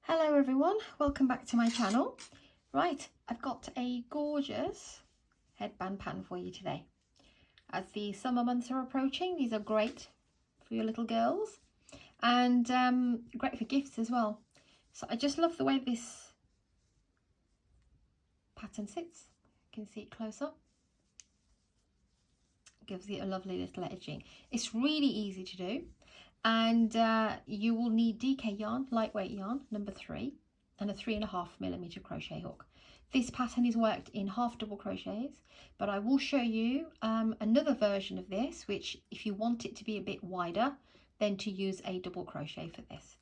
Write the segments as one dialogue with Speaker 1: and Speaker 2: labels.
Speaker 1: Hello everyone, welcome back to my channel. Right, I've got a gorgeous headband pattern for you today. As the summer months are approaching, these are great for your little girls and great for gifts as well. So I just love the way this pattern sits. You can see it close up. It gives it a lovely little edging. It's really easy to do. And you will need DK yarn, lightweight yarn, number 3, and a 3.5mm crochet hook. This pattern is worked in half double crochets, but I will show you another version of this, which if you want it to be a bit wider, then to use a double crochet for this.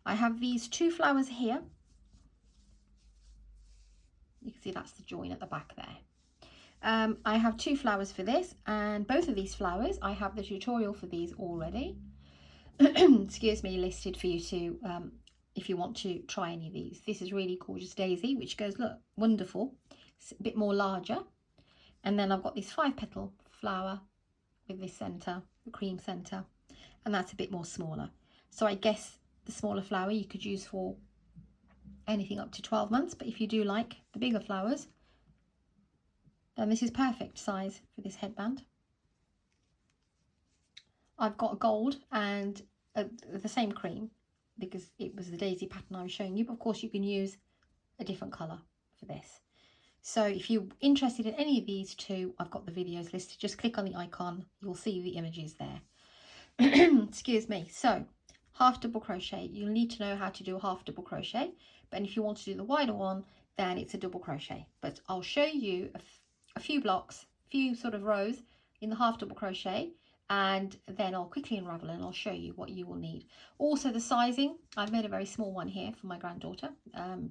Speaker 1: I have these 2 flowers here. You can see that's the join at the back there. I have 2 flowers for this, and both of these flowers, I have the tutorial for these already. Excuse me, listed for you to if you want to try any of these. This is really gorgeous daisy, which goes, look, wonderful. It's a bit more larger. And then I've got this 5-petal flower with this centre, the cream centre, and that's a bit more smaller. So I guess the smaller flower you could use for anything up to 12 months, but if you do like the bigger flowers, then this is perfect size for this headband. I've got gold and the same cream because it was the daisy pattern I was showing you, but of course you can use a different colour for this. So if you're interested in any of these 2, I've got the videos listed. Just click on the icon, you'll see the images there. Excuse me. So half double crochet, you'll need to know how to do a half double crochet, but if you want to do the wider one, then it's a double crochet. But I'll show you a few blocks, a few sort of rows in the half double crochet, and then I'll quickly unravel and I'll show you what you will need. Also the sizing, I've made a very small one here for my granddaughter.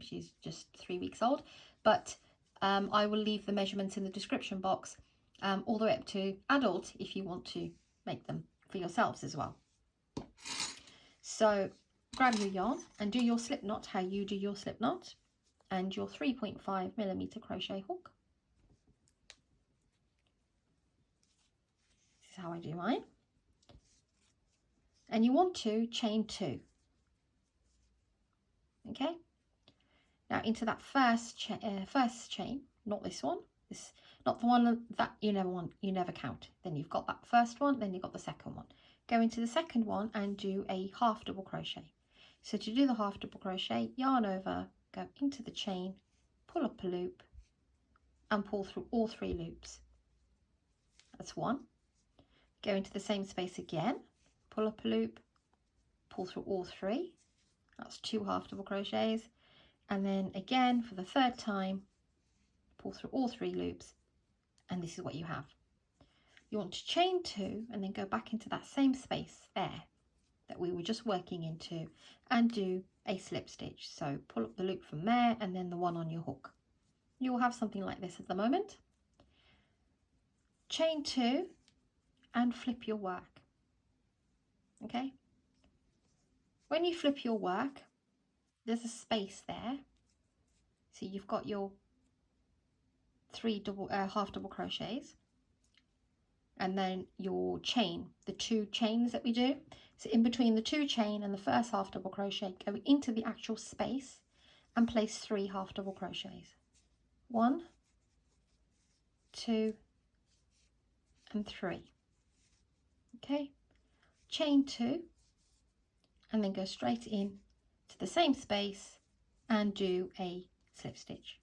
Speaker 1: She's just 3 weeks old, but I will leave the measurements in the description box all the way up to adult if you want to make them for yourselves as well. So grab your yarn and do your slip knot how you do your slip knot, and your 3.5mm crochet hook. How I do mine, and you want to chain 2. Okay, now into that first chain, not this one, this not the one that you never count. Then you've got that first one, then you've got the second one. Go into the second one and do a half double crochet. So to do the half double crochet, yarn over, go into the chain, pull up a loop and pull through all 3 loops. That's 1. Go into the same space again, pull up a loop, pull through all 3. That's 2 half double crochets, and then again for the 3rd time, pull through all 3 loops, and this is what you have. You want to chain 2 and then go back into that same space there that we were just working into and do a slip stitch. So pull up the loop from there and then the one on your hook. You will have something like this at the moment. Chain 2 and flip your work. Okay, when you flip your work, there's a space there, so you've got your 3 half double crochets and then your chain, the 2 chains that we do. So in between the 2 chain and the first half double crochet, go into the actual space and place 3 half double crochets. 1, 2 and 3. Okay, chain 2 and then go straight in to the same space and do a slip stitch.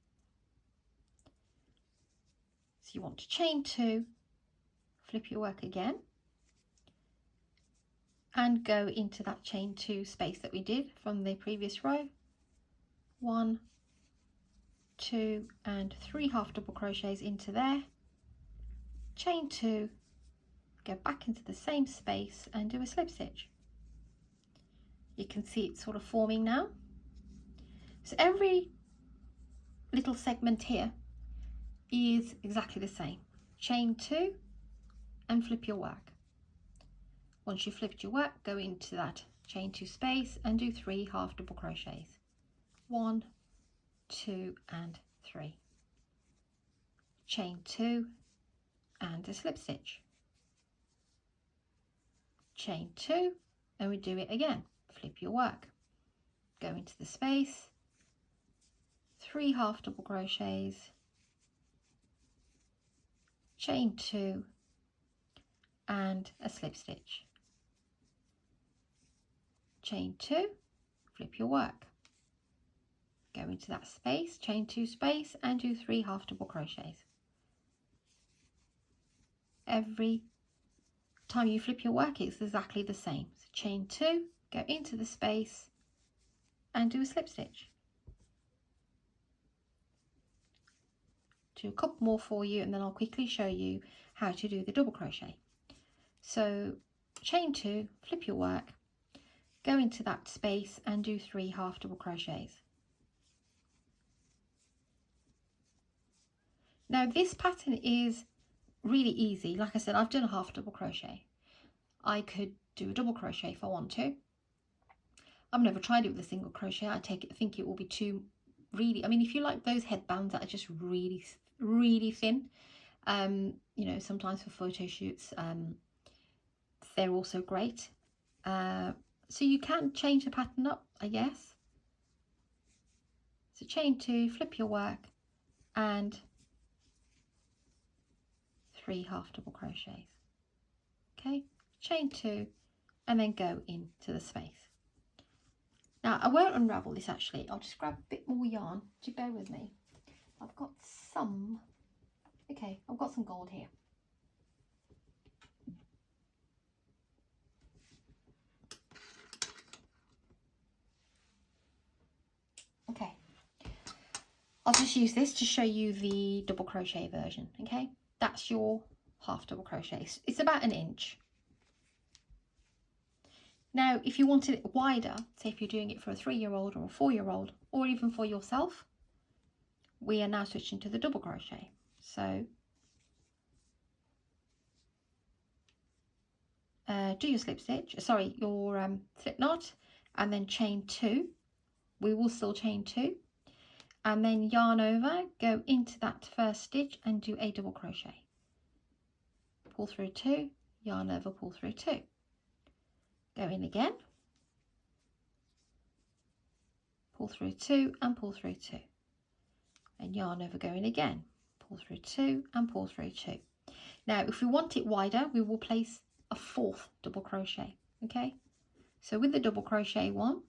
Speaker 1: So you want to chain 2, flip your work again and go into that chain 2 space that we did from the previous row. 1, 2 and 3 half double crochets into there, chain 2, go back into the same space and do a slip stitch. You can see it's sort of forming now. So every little segment here is exactly the same. Chain 2 and flip your work. Once you've flipped your work, go into that chain 2 space and do 3 half double crochets. 1, 2 and 3. Chain 2 and a slip stitch. Chain 2 and we do it again. Flip your work, go into the space, 3 half double crochets, chain 2 and a slip stitch, chain 2, flip your work, go into that space, chain 2 space and do 3 half double crochets. Every time you flip your work it's exactly the same. So chain 2, go into the space and do a slip stitch. Do a couple more for you and then I'll quickly show you how to do the double crochet. So chain 2, flip your work, go into that space and do 3 half double crochets. Now this pattern is really easy. Like I said, I've done a half double crochet. I could do a double crochet if I want to. I've never tried it with a single crochet. I think it will be too really, I mean, if you like those headbands that are just really thin, you know, sometimes for photo shoots, they're also great. So you can change the pattern up, I guess. So chain 2, flip your work and 3 half double crochets. Okay, chain 2 and then go into the space. Now I won't unravel this actually, I'll just grab a bit more yarn, to bear with me. I've got some, okay, I've got some gold here. Okay, I'll just use this to show you the double crochet version. Okay, that's your half double crochet. It's about 1 inch. Now if you wanted it wider, say if you're doing it for a 3-year-old or a 4-year-old or even for yourself, we are now switching to the double crochet. So do your slip stitch, sorry, your slip knot, and then chain 2. We will still chain 2 and then yarn over, go into that first stitch and do a double crochet, pull through 2, yarn over, pull through 2, go in again, pull through 2 and pull through 2, and yarn over, go in again, pull through 2 and pull through 2. Now if we want it wider, we will place a 4th double crochet. Okay, so with the double crochet one,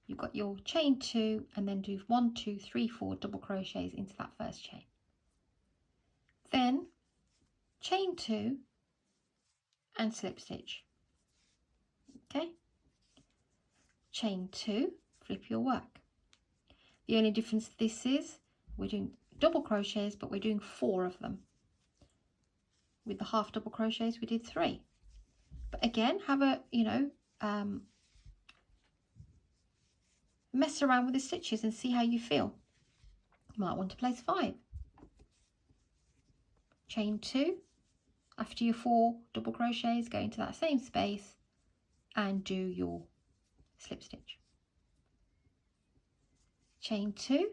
Speaker 1: you've got your chain 2 and then do 1, 2, 3, 4 double crochets into that first chain. Then chain 2 and slip stitch. Okay, chain 2, flip your work. The only difference this is we're doing double crochets, but we're doing 4 of them. With the half double crochets we did 3. But again, have a, you know, mess around with the stitches and see how you feel. You might want to place 5. Chain 2, after your 4 double crochets, go into that same space and do your slip stitch. Chain 2,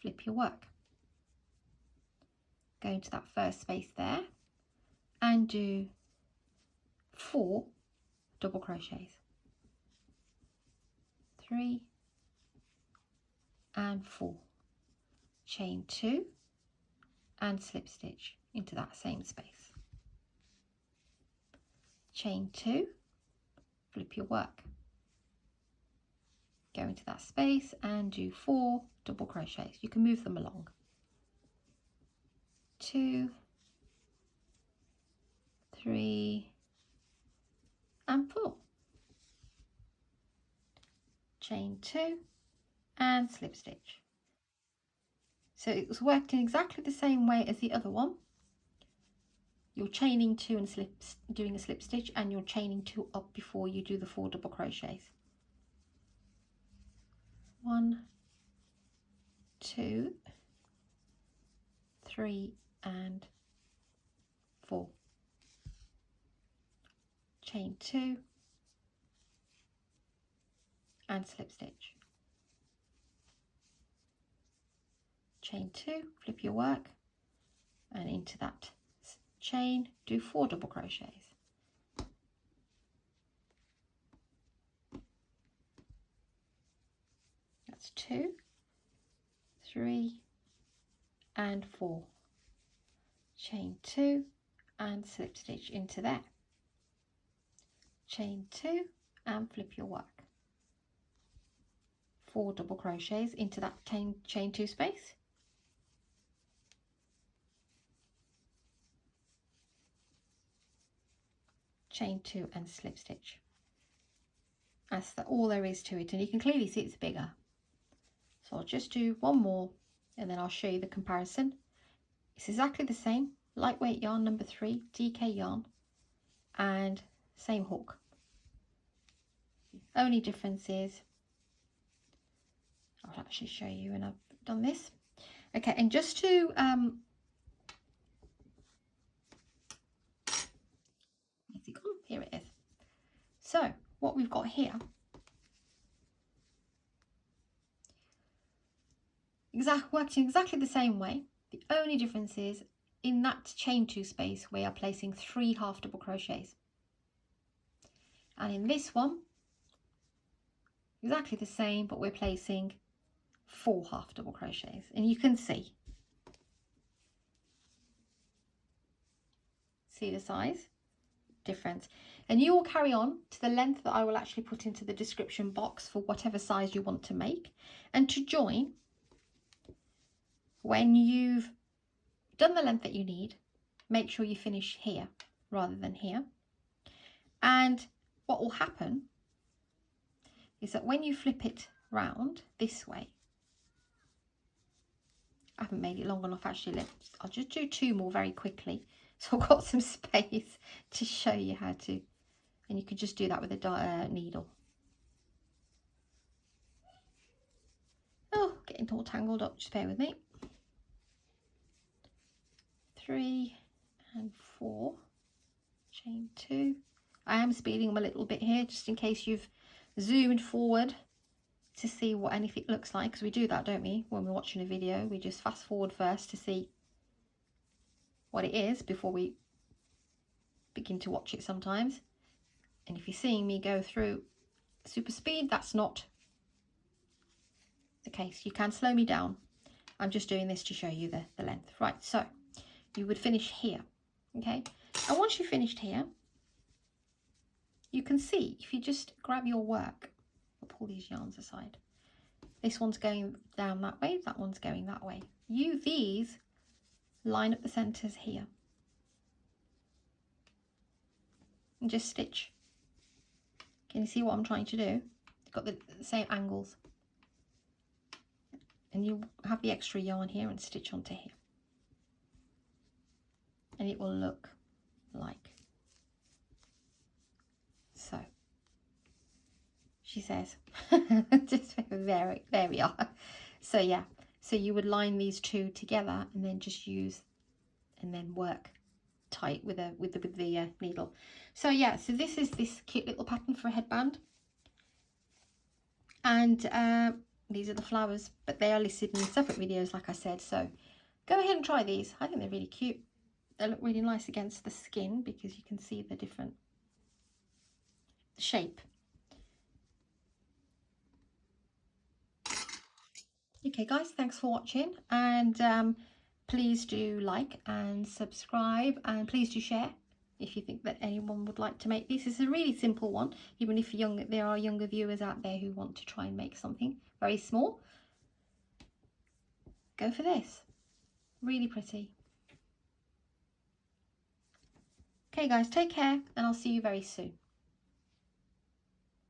Speaker 1: flip your work, go into that first space there and do 4 double crochets, 3 and 4, chain 2 and slip stitch into that same space, chain 2, flip your work, go into that space and do 4 double crochets. You can move them along, 2, 3 and 4, chain 2 and slip stitch. So it was worked in exactly the same way as the other one. You're chaining 2 and doing a slip stitch, and you're chaining 2 up before you do the 4 double crochets. 1, 2, 3 and 4, chain 2 and slip stitch, chain 2, flip your work, and into that chain do 4 double crochets, It's 2, 3 and 4. Chain 2 and slip stitch into there. Chain 2 and flip your work. 4 double crochets into that chain 2 space. Chain 2 and slip stitch. That's all there is to it, and you can clearly see it's bigger. So I'll just do one more and then I'll show you the comparison. It's exactly the same, lightweight yarn number 3, DK yarn, and same hook. The only difference is, I'll actually show you when I've done this. Okay, and just to where's it gone? Here it is. So what we've got here, works in exactly the same way. The only difference is in that chain 2 space we are placing 3 half double crochets, and in this one exactly the same, but we're placing 4 half double crochets, and you can see the size difference. And you will carry on to the length that I will actually put into the description box for whatever size you want to make. And to join, when you've done the length that you need, make sure you finish here rather than here. And what will happen is that when you flip it round this way, I haven't made it long enough actually. I'll just do 2 more very quickly, so I've got some space to show you how to, and you could just do that with a needle. Oh, getting all tangled up, just bear with me. 3 and 4, chain 2. I am speeding them a little bit here just in case you've zoomed forward to see what anything looks like, because we do that, don't we, when we're watching a video? We just fast forward first to see what it is before we begin to watch it sometimes. And if you're seeing me go through super speed, that's not the case. You can slow me down. I'm just doing this to show you the length. Right, so you would finish here, okay? And once you've finished here, you can see, if you just grab your work, I'll pull these yarns aside. This one's going down that way, that one's going that way. These line up the centres here. And just stitch. Can you see what I'm trying to do? Got the same angles. And you have the extra yarn here and stitch onto here. And it will look like so. She says. Just there we are. So yeah, so you would line these 2 together and then just use and then work tight with the needle. So yeah, so this is this cute little pattern for a headband, and these are the flowers, but they are listed in separate videos like I said, so go ahead and try these. I think they're really cute. They look really nice against the skin because you can see the different shape. Okay guys, thanks for watching, and please do like and subscribe, and please do share if you think that anyone would like to make this. It's a really simple one, even if there are younger viewers out there who want to try and make something very small. Go for this. Really pretty. Okay guys, take care, and I'll see you very soon.